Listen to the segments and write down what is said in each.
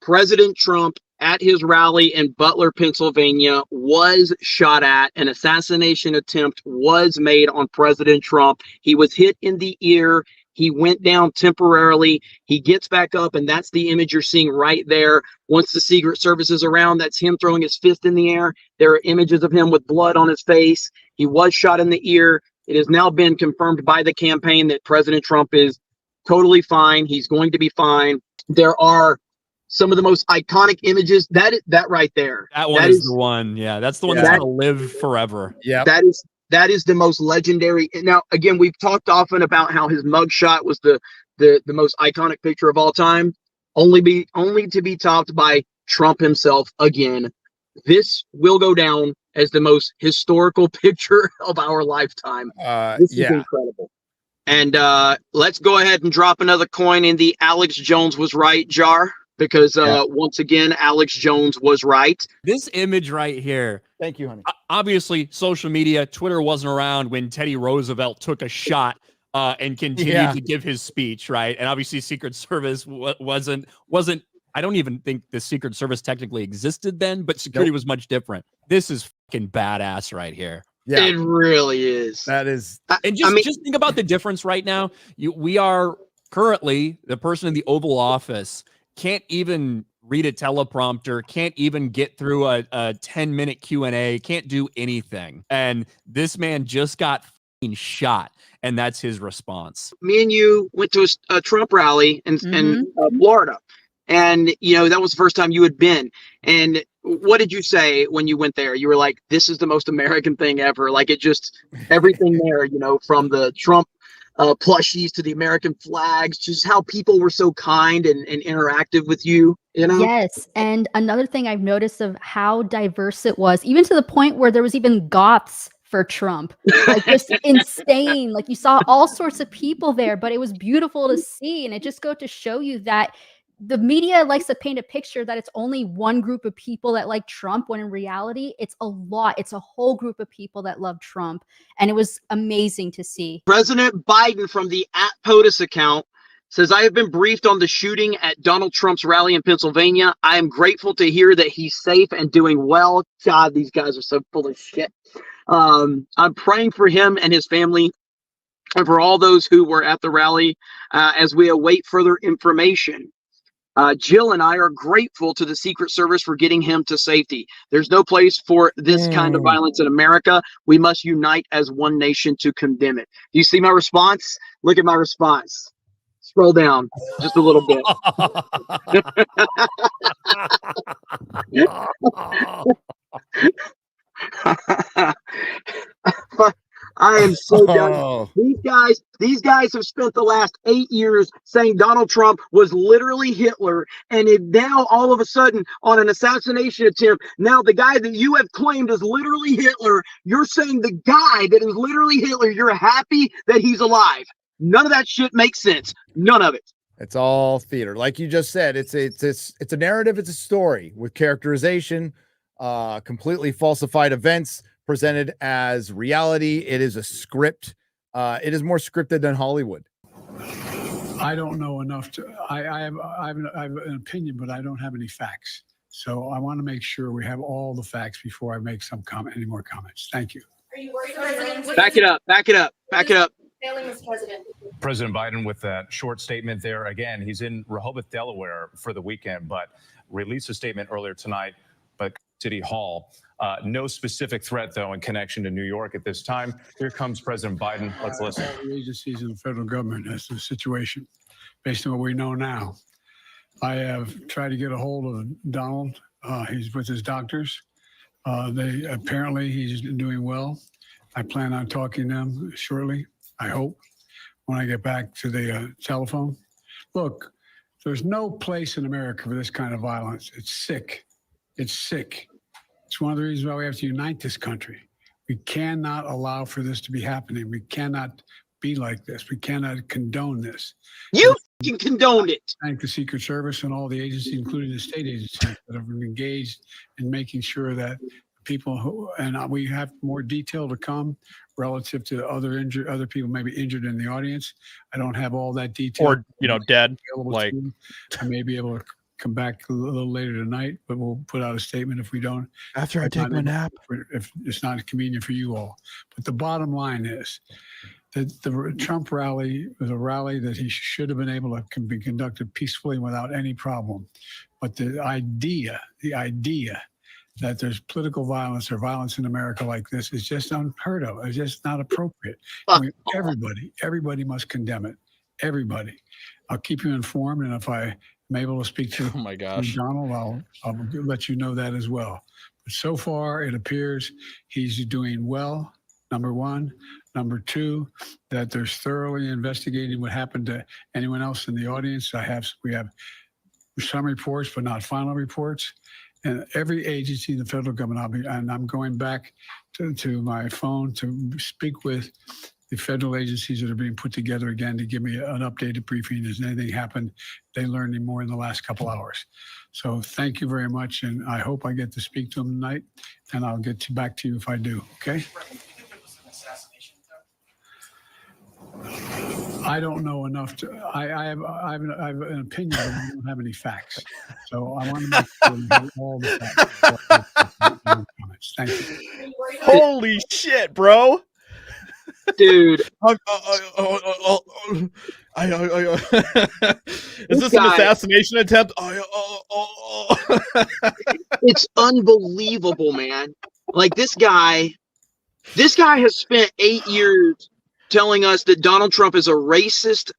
President Trump at his rally in Butler, Pennsylvania, was shot at. An assassination attempt was made on President Trump. He was hit in the ear. He went down temporarily. He gets back up, and that's the image you're seeing right there. Once the Secret Service is around, that's him throwing his fist in the air. There are images of him with blood on his face. He was shot in the ear. It has now been confirmed by the campaign that President Trump is totally fine. He's going to be fine. There are some of the most iconic images. That right there. That one is the one. Yeah, that's the one that's going to live forever. Yeah. That is the most legendary. Now, again, we've talked often about how his mugshot was the most iconic picture of all time, only to be topped by Trump himself again. This will go down as the most historical picture of our lifetime. This is incredible. And let's go ahead and drop another coin in the Alex Jones was right jar, because once again, Alex Jones was right. This image right here. Thank you, honey. Obviously, social media, Twitter wasn't around when Teddy Roosevelt took a shot and continued to give his speech, right? And obviously, Secret Service wasn't. I don't even think the Secret Service technically existed then, but security was much different. This is fucking badass right here. Yeah, it really is. That is. And just think about the difference right now. We are currently, the person in the Oval Office can't even read a teleprompter, can't even get through a 10-minute Q&A, can't do anything. And this man just got fucking shot, and that's his response. Me and you went to a Trump rally in Florida, and that was the first time you had been. And what did you say when you went there? You were like, "This is the most American thing ever." Like, it just everything there, from the Trump plushies to the American flags, just how people were so kind and interactive with you, Yes. And another thing I've noticed of how diverse it was, even to the point where there was even goths for Trump, like just insane. Like, you saw all sorts of people there, but it was beautiful to see. And it just goes to show you that the media likes to paint a picture that it's only one group of people that like Trump, when in reality, it's a lot. It's a whole group of people that love Trump. And it was amazing to see. President Biden from the @POTUS account says, "I have been briefed on the shooting at Donald Trump's rally in Pennsylvania. I am grateful to hear that he's safe and doing well." God, these guys are so full of shit. I'm praying for him and his family and for all those who were at the rally as we await further information. Jill and I are grateful to the Secret Service for getting him to safety. There's no place for this kind of violence in America. We must unite as one nation to condemn it. Do you see my response? Look at my response. Scroll down just a little bit. I am so done. These guys have spent the last 8 years saying Donald Trump was literally Hitler, and now all of a sudden, on an assassination attempt, now the guy that you have claimed is literally Hitler, you're saying the guy that is literally Hitler, you're happy that he's alive. None of that shit makes sense. None of it. It's all theater, like you just said. It's a narrative. It's a story with characterization, completely falsified events presented as reality. It is a script. It is more scripted than Hollywood. I don't know enough to. I have an opinion, but I don't have any facts. So I want to make sure we have all the facts before I make any more comments. Thank you. Are you worried, President? Back it up. Back it up. Back it up. Failing as president. President Biden with that short statement there. Again, he's in Rehoboth, Delaware for the weekend, but released a statement earlier tonight by City Hall. No specific threat, though, in connection to New York at this time. Here comes President Biden. Let's listen. The agencies in the federal government as to the situation, based on what we know now. I have tried to get a hold of Donald. He's with his doctors. Apparently he's doing well. I plan on talking to them shortly, I hope, when I get back to the telephone. Look, there's no place in America for this kind of violence. It's sick. It's sick. It's one of the reasons why we have to unite this country. We cannot allow for this to be happening. We cannot be like this. We cannot condone this. You can condone it. Thank the Secret Service and all the agencies, including the state agencies, that have been engaged in making sure that people who, and we have more detail to come relative to other people maybe injured in the audience. I don't have all that detail. Or, dead. Like, I may be able to come back a little later tonight, but we'll put out a statement if we don't. After I take my nap. If it's not convenient for you all. But the bottom line is that the Trump rally was a rally that he should have been able to be conducted peacefully without any problem. But the idea that there's political violence or violence in America like this is just unheard of. It's just not appropriate. I mean, everybody must condemn it. Everybody. I'll keep you informed, and if I'm able to speak to Oh my gosh. Donald, I'll let you know that as well. But so far, it appears he's doing well, number one. Number two, that there's thoroughly investigating what happened to anyone else in the audience. We have some reports, but not final reports. And every agency in the federal government, I'm going back to my phone to speak with the federal agencies that are being put together again to give me an updated briefing. Has anything happened? They learned any more in the last couple hours. So thank you very much. And I hope I get to speak to them tonight, and I'll get back to you if I do. Okay. I don't know enough to. I have an opinion, but I don't have any facts. So I want to make sure you have all the facts. Thank you. Holy shit, bro. Dude. Is this an assassination attempt? It's unbelievable, man. Like this guy has spent 8 years telling us that Donald Trump is a racist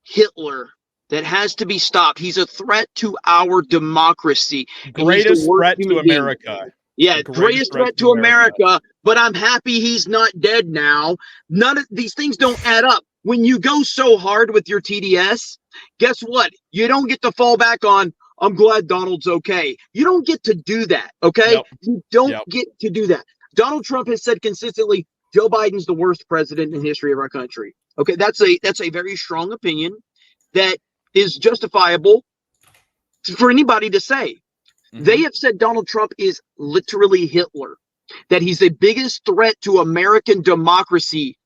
Hitler that has to be stopped. He's a threat to our democracy. Greatest threat to America. Yeah, greatest threat to America. But I'm happy he's not dead now. None of these things don't add up. When you go so hard with your TDS, guess what? You don't get to fall back on, I'm glad Donald's okay. You don't get to do that, okay? Yep. You don't get to do that. Donald Trump has said consistently, Joe Biden's the worst president in the history of our country. Okay, that's a very strong opinion that is justifiable for anybody to say. Mm-hmm. They have said Donald Trump is literally Hitler, that he's the biggest threat to American democracy.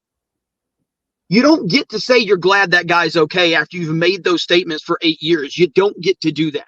You don't get to say you're glad that guy's okay after you've made those statements for 8 years. You don't get to do that.